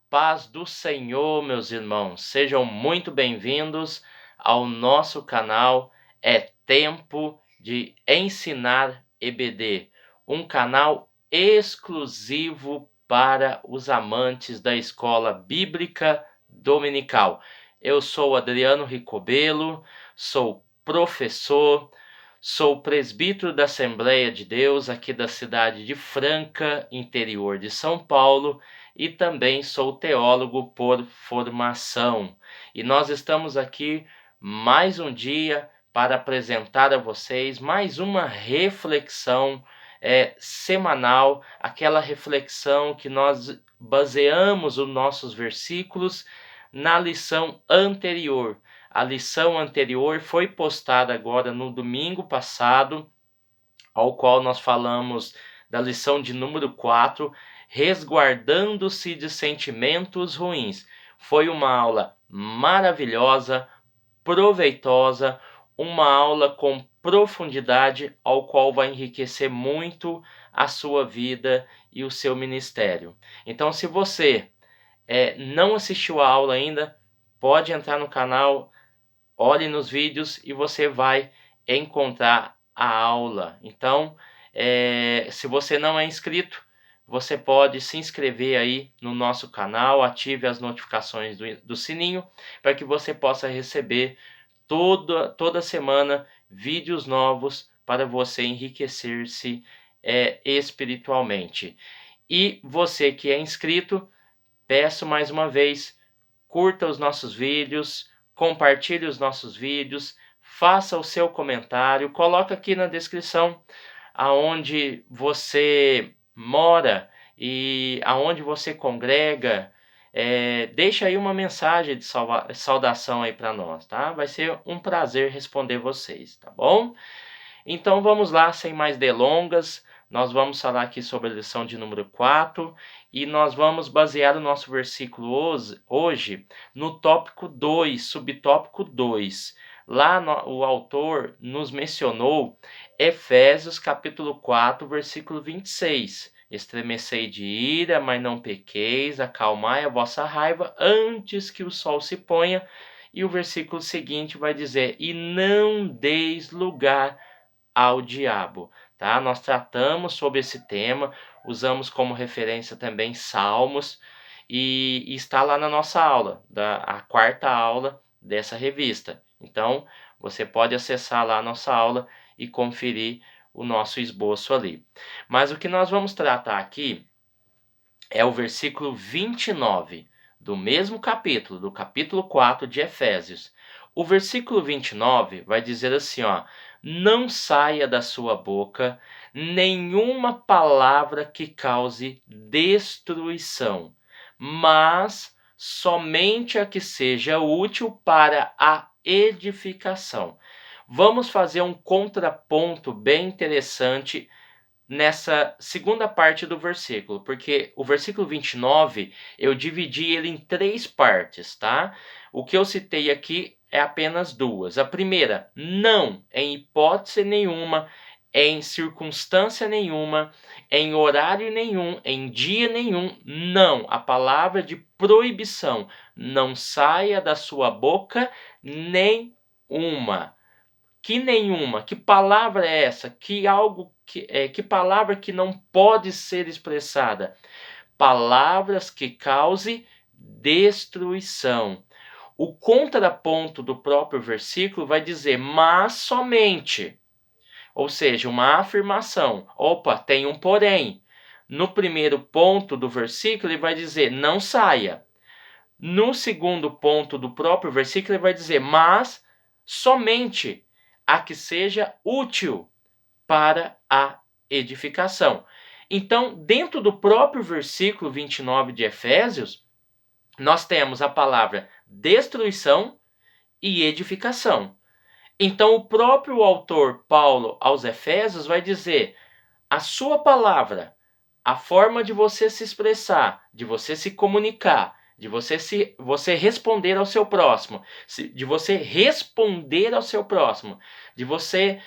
paz do Senhor, meus irmãos. Sejam muito bem-vindos ao nosso canal É Tempo de Ensinar EBD, um canal exclusivo para os amantes da escola bíblica dominical. Eu sou Adriano Ricobelo, sou professor, sou presbítero da Assembleia de Deus aqui da cidade de Franca, interior de São Paulo, e também sou teólogo por formação. E nós estamos aqui mais um dia para apresentar a vocês mais uma reflexão semanal, aquela reflexão que nós baseamos os nossos versículos na lição anterior. A lição anterior foi postada agora no domingo passado, ao qual nós falamos da lição de número 4, resguardando-se de sentimentos ruins. Foi uma aula maravilhosa, proveitosa, uma aula com profundidade, ao qual vai enriquecer muito a sua vida e o seu ministério. Então, se você não assistiu a aula ainda, pode entrar no canal, olhe nos vídeos e você vai encontrar a aula. Então, se você não é inscrito, você pode se inscrever aí no nosso canal, ative as notificações do sininho, para que você possa receber toda semana vídeos novos para você enriquecer-se espiritualmente. E você que é inscrito, peço mais uma vez, curta os nossos vídeos, compartilhe os nossos vídeos, faça o seu comentário, coloca aqui na descrição aonde você mora e aonde você congrega. Deixa aí uma mensagem de saudação aí para nós, tá? Vai ser um prazer responder vocês, tá bom? Então vamos lá, sem mais delongas, nós vamos falar aqui sobre a lição de número 4 e nós vamos basear o nosso versículo hoje no tópico 2, subtópico 2. Lá o autor nos mencionou Efésios capítulo 4, versículo 26. Estremecei de ira, mas não pequeis, acalmai a vossa raiva antes que o sol se ponha. E o versículo seguinte vai dizer, e não deis lugar ao diabo, tá? Nós tratamos sobre esse tema, usamos como referência também Salmos e está lá na nossa aula, a quarta aula dessa revista. Então, você pode acessar lá a nossa aula e conferir o nosso esboço ali. Mas o que nós vamos tratar aqui é o versículo 29 do mesmo capítulo, do capítulo 4 de Efésios. O versículo 29 vai dizer assim, ó: não saia da sua boca nenhuma palavra que cause destruição, mas somente a que seja útil para a edificação. Vamos fazer um contraponto bem interessante nessa segunda parte do versículo, porque o versículo 29 eu dividi ele em três partes, tá? O que eu citei aqui é apenas duas. A primeira, não, em hipótese nenhuma, em circunstância nenhuma, em horário nenhum, em dia nenhum, não. A palavra de proibição, não saia da sua boca nenhuma. Que nenhuma? Que palavra é essa? Que palavra que não pode ser expressada? Palavras que cause destruição. O contraponto do próprio versículo vai dizer, mas somente. Ou seja, uma afirmação. Opa, tem um porém. No primeiro ponto do versículo, ele vai dizer, não saia. No segundo ponto do próprio versículo, ele vai dizer, mas somente a que seja útil para a edificação. Então, dentro do próprio versículo 29 de Efésios, nós temos a palavra destruição e edificação. Então, o próprio autor Paulo aos Efésios vai dizer: a sua palavra, a forma de você se expressar, de você se comunicar, de você responder ao seu próximo, de você responder ao seu próximo, de você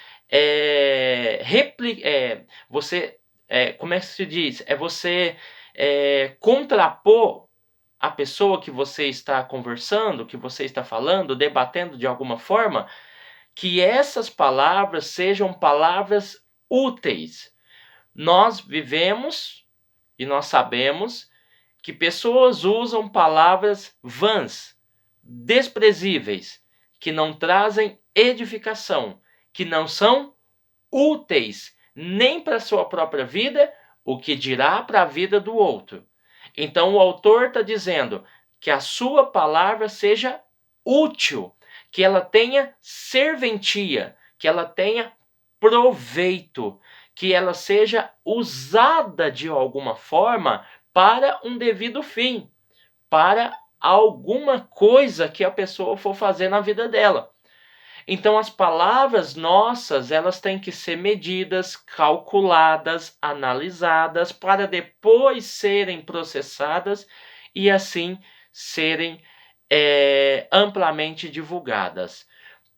como é que se diz? É você contrapor a pessoa que você está conversando, que você está falando, debatendo de alguma forma, que essas palavras sejam palavras úteis. Nós vivemos e nós sabemos que pessoas usam palavras vãs, desprezíveis, que não trazem edificação, que não são úteis nem para a sua própria vida, o que dirá para a vida do outro. Então o autor está dizendo que a sua palavra seja útil, que ela tenha serventia, que ela tenha proveito, que ela seja usada de alguma forma para um devido fim, para alguma coisa que a pessoa for fazer na vida dela. Então as palavras nossas, elas têm que ser medidas, calculadas, analisadas para depois serem processadas e assim serem amplamente divulgadas.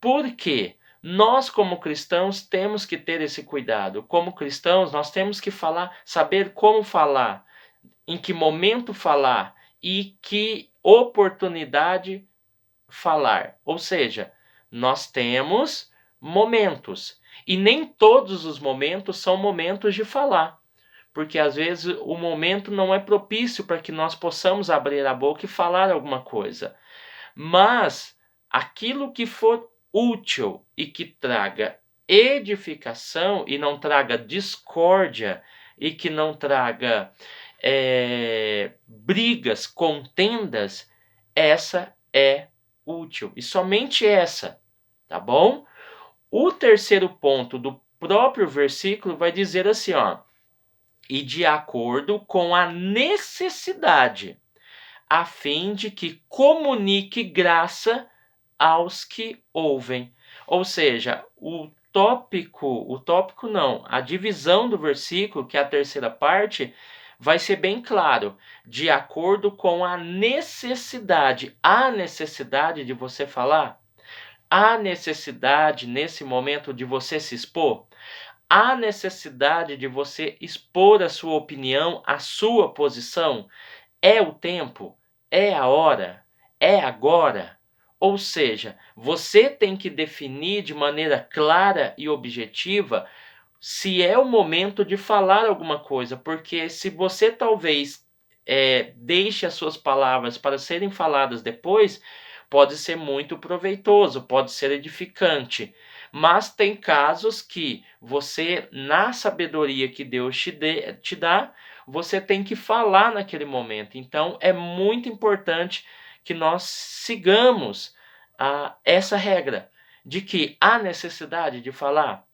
Por quê? Nós, como cristãos, temos que ter esse cuidado. Como cristãos, nós temos que falar, saber como falar, em que momento falar e que oportunidade falar. Ou seja, nós temos momentos e nem todos os momentos são momentos de falar, porque às vezes o momento não é propício para que nós possamos abrir a boca e falar alguma coisa. Mas aquilo que for útil e que traga edificação e não traga discórdia e que não traga brigas, contendas, essa é útil. E somente essa, tá bom? O terceiro ponto do próprio versículo vai dizer assim, ó: e de acordo com a necessidade, a fim de que comunique graça aos que ouvem. Ou seja, o tópico não, a divisão do versículo, que é a terceira parte, vai ser bem claro, de acordo com a necessidade. Há necessidade de você falar? Há necessidade nesse momento de você se expor? Há necessidade de você expor a sua opinião, a sua posição? É o tempo? É a hora? É agora? Ou seja, você tem que definir de maneira clara e objetiva se é o momento de falar alguma coisa, porque se você talvez deixe as suas palavras para serem faladas depois, pode ser muito proveitoso, pode ser edificante. Mas tem casos que você, na sabedoria que Deus te dá, você tem que falar naquele momento. Então é muito importante que nós sigamos essa regra de que há necessidade de falar.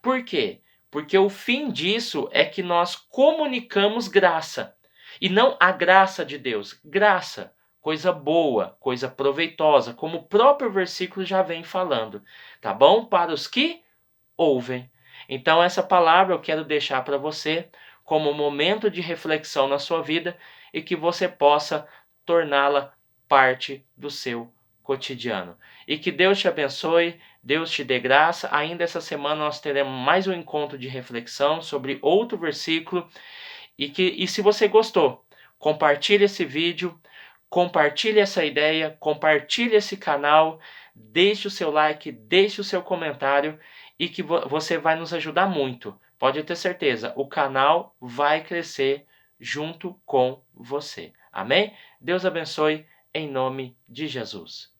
Por quê? Porque o fim disso é que nós comunicamos graça. E não a graça de Deus, graça, coisa boa, coisa proveitosa, como o próprio versículo já vem falando, tá bom? Para os que ouvem. Então essa palavra eu quero deixar para você como um momento de reflexão na sua vida e que você possa torná-la parte do seu cotidiano. E que Deus te abençoe, Deus te dê graça. Ainda essa semana nós teremos mais um encontro de reflexão sobre outro versículo e se você gostou, compartilhe esse vídeo, compartilhe essa ideia, compartilhe esse canal, deixe o seu like, deixe o seu comentário e que você vai nos ajudar muito. Pode ter certeza, o canal vai crescer junto com você. Amém? Deus abençoe em nome de Jesus.